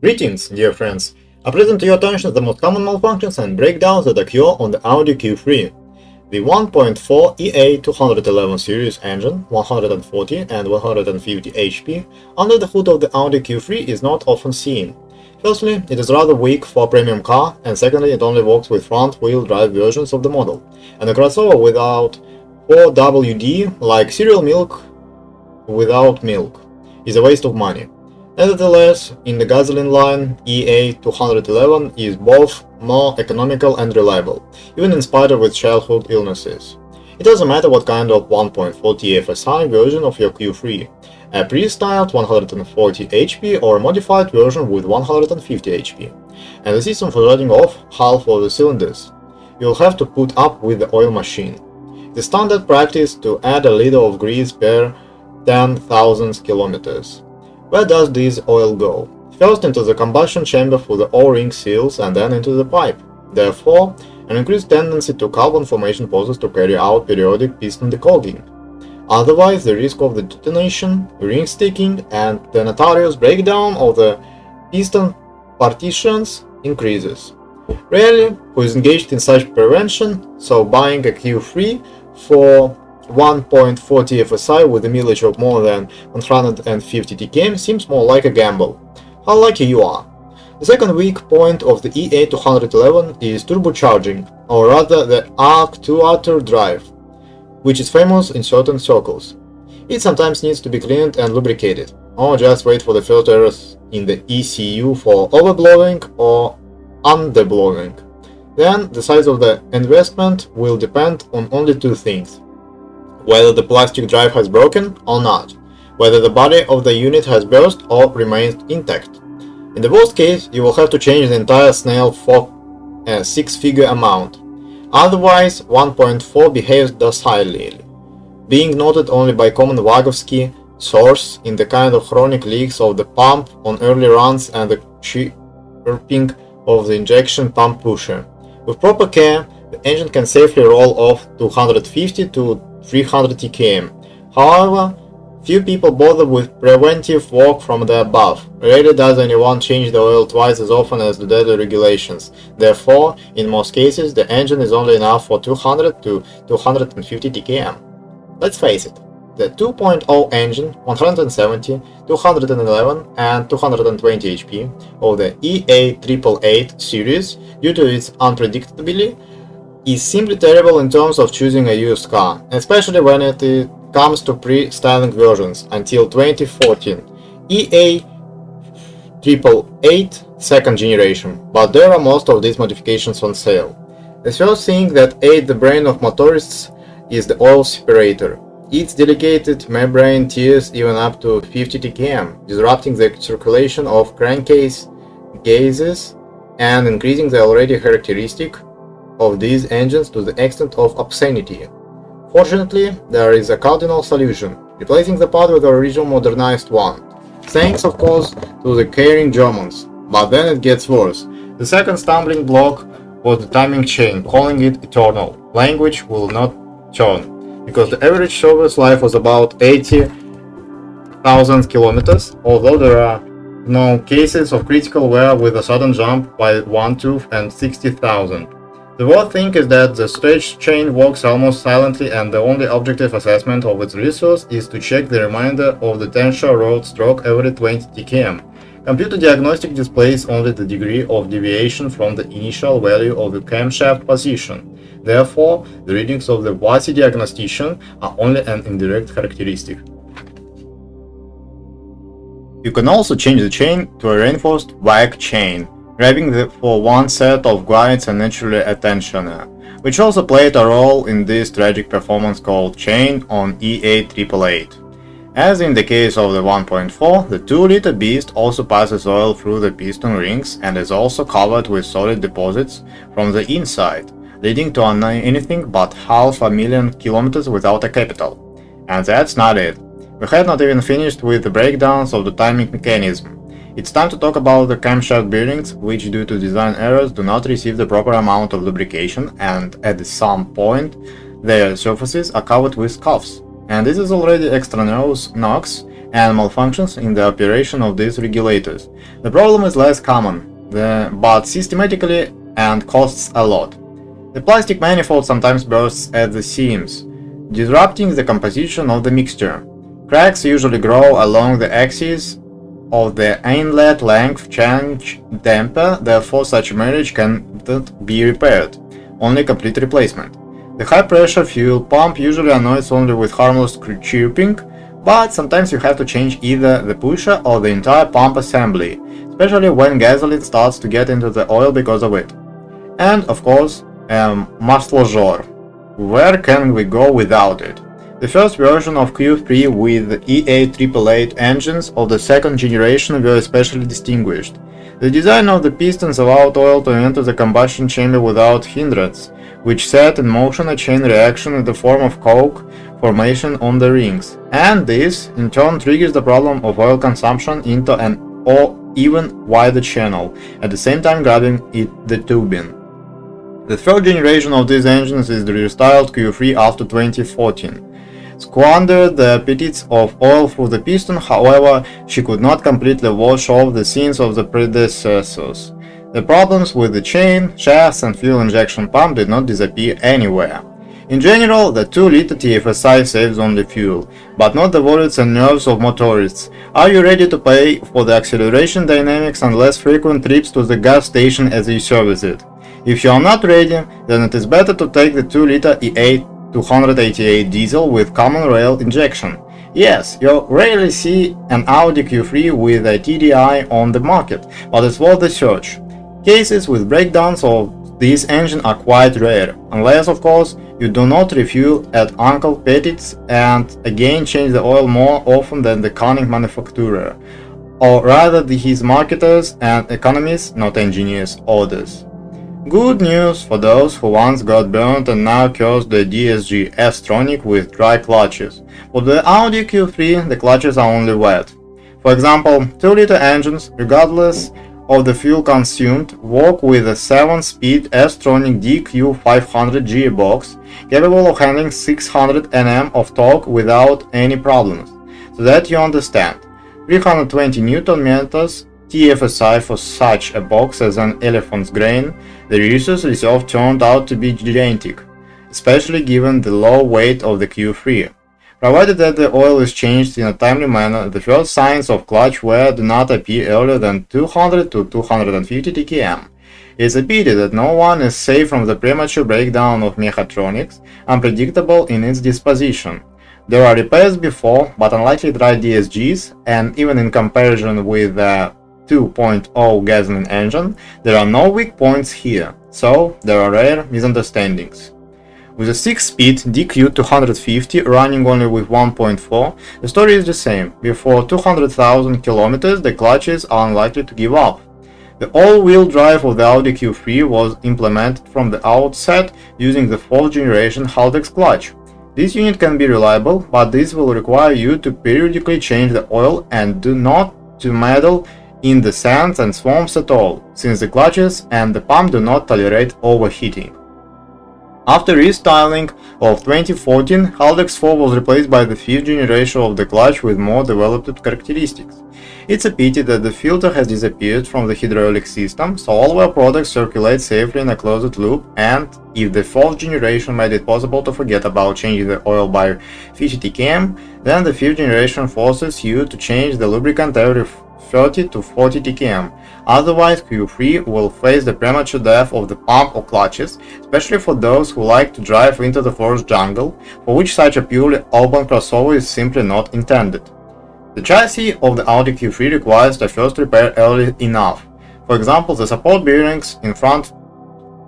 Greetings, dear friends! I present to your attention the most common malfunctions and breakdowns that occur on the Audi Q3. The 1.4 EA211 series engine, 140 and 150 HP, under the hood of the Audi Q3 is not often seen. Firstly, it is rather weak for a premium car, and secondly, it only works with front-wheel drive versions of the model, and a crossover without 4WD, like cereal milk without milk, is a waste of money. Nevertheless, in the gasoline line, EA211 is both more economical and reliable, even in spite of its childhood illnesses. It doesn't matter what kind of 1.4 TFSI version of your Q3, a pre-styled 140 HP or a modified version with 150 HP, and the system for shutting off half of the cylinders. You'll have to put up with the oil machine. The standard practice to add a liter of grease per 10,000 kilometers. Where does this oil go? First into the combustion chamber through the O-ring seals and then into the pipe. Therefore, an increased tendency to carbon formation poses to carry out periodic piston declogging. Otherwise, the risk of the detonation, ring sticking, and the notorious breakdown of the piston partitions increases. Rarely who is engaged in such prevention, so buying a Q3 for 1.4 TFSI with a mileage of more than 150 TKM seems more like a gamble. How lucky you are! The second weak point of the EA211 is turbocharging, or rather the actuator drive, which is famous in certain circles. It sometimes needs to be cleaned and lubricated, or just wait for the first errors in the ECU for overblowing or underblowing. Then the size of the investment will depend on only two things: whether the plastic drive has broken or not, whether the body of the unit has burst or remains intact. In the worst case, you will have to change the entire snail for a six-figure amount. Otherwise, 1.4 behaves docilely, being noted only by common Wagovsky source in the kind of chronic leaks of the pump on early runs and the chirping of the injection pump pusher. With proper care, the engine can safely roll off 250 to 300 TKM. However, few people bother with preventive work from the above. Rarely does anyone change the oil twice as often as the daily regulations. Therefore, in most cases, the engine is only enough for 200 to 250 TKM. Let's face it, the 2.0 engine, 170, 211 and 220 HP of the EA888 series, due to its unpredictability, is simply terrible in terms of choosing a used car, especially when it comes to pre-styling versions until 2014 EA888 second generation, but there are most of these modifications on sale. The first thing that aids the brain of motorists is the oil separator. Its delicate membrane tears even up to 50 TKM, disrupting the circulation of crankcase gases and increasing the already characteristic of these engines to the extent of obscenity. Fortunately, there is a cardinal solution, replacing the part with the original modernized one. Thanks, of course, to the caring Germans. But then it gets worse. The second stumbling block was the timing chain, calling it eternal. Language will not turn, because the average service life was about 80,000 kilometers, although there are no cases of critical wear with a sudden jump by one tooth and 60,000. The worst thing is that the stage chain works almost silently, and the only objective assessment of its resource is to check the remainder of the tensile road stroke every 20 TKM. Computer diagnostic displays only the degree of deviation from the initial value of the camshaft position. Therefore, the readings of the WASI diagnostician are only an indirect characteristic. You can also change the chain to a reinforced WAG chain, grabbing for one set of guides and naturally a tensioner, which also played a role in this tragic performance called chain on EA888. As in the case of the 1.4, the 2-liter beast also passes oil through the piston rings and is also covered with solid deposits from the inside, leading to anything but 500,000 kilometers without a capital. And that's not it. We had not even finished with the breakdowns of the timing mechanism. It's time to talk about the camshaft bearings, which due to design errors do not receive the proper amount of lubrication, and at some point their surfaces are covered with scuffs. And this is already extraneous knocks and malfunctions in the operation of these regulators. The problem is less common, but systematically and costs a lot. The plastic manifold sometimes bursts at the seams, disrupting the composition of the mixture. Cracks usually grow along the axis of the inlet length change damper, therefore such marriage cannot be repaired, only complete replacement. The high-pressure fuel pump usually annoys only with harmless chirping, but sometimes you have to change either the pusher or the entire pump assembly, especially when gasoline starts to get into the oil because of it. And, of course, Maslojor. Where can we go without it? The first version of Q3 with EA888 engines of the second generation were especially distinguished. The design of the pistons allowed oil to enter the combustion chamber without hindrance, which set in motion a chain reaction in the form of coke formation on the rings, and this, in turn, triggers the problem of oil consumption into an even wider channel, at the same time grabbing the tubing. The third generation of these engines is the restyled Q3 after 2014. Squandered the appetites of oil through the piston, however, she could not completely wash off the sins of the predecessors. The problems with the chain, shafts and fuel injection pump did not disappear anywhere. In general, the 2-liter TFSI saves only fuel, but not the wallets and nerves of motorists. Are you ready to pay for the acceleration dynamics and less frequent trips to the gas station as you service it? If you are not ready, then it is better to take the 2-liter E8 diesel with common rail injection. Yes, you rarely see an Audi Q3 with a TDI on the market, but it's worth the search. Cases with breakdowns of this engine are quite rare, unless of course you do not refuel at Uncle Petit's and again change the oil more often than the cunning manufacturer, or rather his marketers and economists, not engineers, orders. Good news for those who once got burnt and now curse the DSG S-Tronic with dry clutches. For the Audi Q3, the clutches are only wet. For example, 2-liter engines, regardless of the fuel consumed, work with a 7-speed S-Tronic DQ500 gearbox, capable of handling 600 Nm of torque without any problems. So that you understand, 320 Nm TFSI for such a box as an elephant's grain, the resource reserve turned out to be gigantic, especially given the low weight of the Q3. Provided that the oil is changed in a timely manner, the first signs of clutch wear do not appear earlier than 200 to 250 TkM. It's a pity that no one is safe from the premature breakdown of mechatronics, unpredictable in its disposition. There are repairs before, but unlikely dry DSGs, and even in comparison with the 2.0 gasoline engine, there are no weak points here, so there are rare misunderstandings. With a 6-speed DQ250 running only with 1.4, the story is the same. Before 200,000 km, the clutches are unlikely to give up. The all-wheel drive of the Audi Q3 was implemented from the outset using the 4th generation Haldex clutch. This unit can be reliable, but this will require you to periodically change the oil and do not to meddle in the sands and swamps at all, since the clutches and the pump do not tolerate overheating. After restyling of 2014, Haldex 4 was replaced by the 5th generation of the clutch with more developed characteristics. It's a pity that the filter has disappeared from the hydraulic system, so all our products circulate safely in a closed loop, and if the 4th generation made it possible to forget about changing the oil by 50 km, then the 5th generation forces you to change the lubricant every 30 to 40 TkM. Otherwise, Q3 will face the premature death of the pump or clutches, especially for those who like to drive into the forest jungle, for which such a purely open crossover is simply not intended. The chassis of the Audi Q3 requires the first repair early enough. For example, the support bearings in front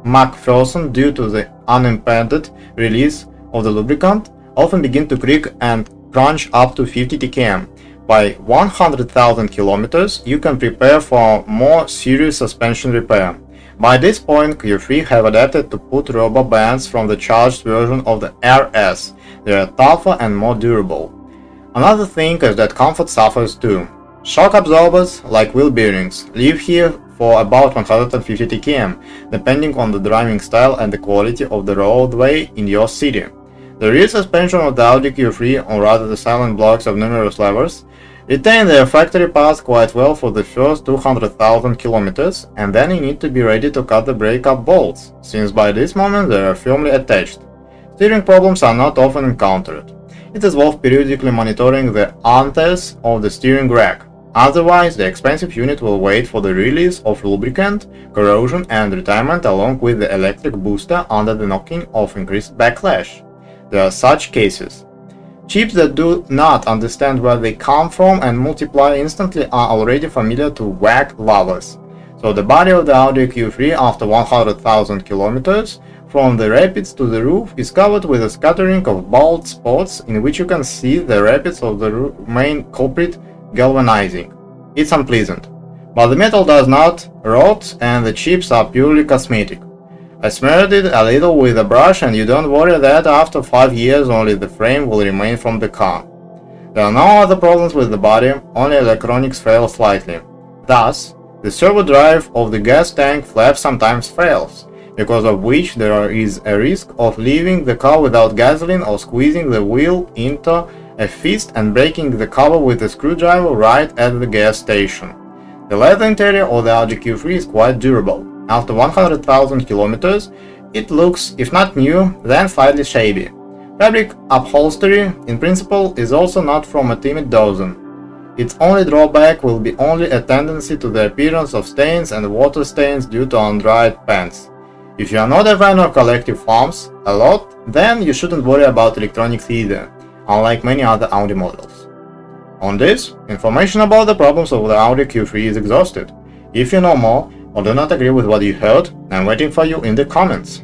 McPherson, due to the unimpeded release of the lubricant, often begin to creak and crunch up to 50 TkM. By 100,000 km, you can prepare for more serious suspension repair. By this point, Q3 have adapted to put rubber bands from the charged version of the RS. They are tougher and more durable. Another thing is that comfort suffers too. Shock absorbers, like wheel bearings, live here for about 150 TkM, depending on the driving style and the quality of the roadway in your city. The rear suspension of the Audi Q3, or rather the silent blocks of numerous levers, Retain their factory parts quite well for the first 200,000 kilometers, and then you need to be ready to cut the brake-up bolts, since by this moment they are firmly attached. Steering problems are not often encountered. It is worth periodically monitoring the anthers of the steering rack, otherwise the expensive unit will wait for the release of lubricant, corrosion and retirement along with the electric booster under the knocking of increased backlash. There are such cases. Chips that do not understand where they come from and multiply instantly are already familiar to WAG lovers. So the body of the Audi Q3 after 100,000 kilometers from the rapids to the roof is covered with a scattering of bald spots in which you can see the rapids of the main culprit galvanizing. It's unpleasant. But the metal does not rot and the chips are purely cosmetic. I smeared it a little with a brush and you don't worry that after 5 years only the frame will remain from the car. There are no other problems with the body, only electronics fail slightly. Thus, the servo drive of the gas tank flap sometimes fails, because of which there is a risk of leaving the car without gasoline or squeezing the wheel into a fist and breaking the cover with a screwdriver right at the gas station. The leather interior of the Audi Q3 is quite durable. After 100,000 kilometers, it looks, if not new, then slightly shabby. Fabric upholstery, in principle, is also not from a timid dozen. Its only drawback will be only a tendency to the appearance of stains and water stains due to undried pants. If you are not a fan of collective farms a lot, then you shouldn't worry about electronics either, unlike many other Audi models. On this, information about the problems of the Audi Q3 is exhausted. If you know more, or do not agree with what you heard, I'm waiting for you in the comments.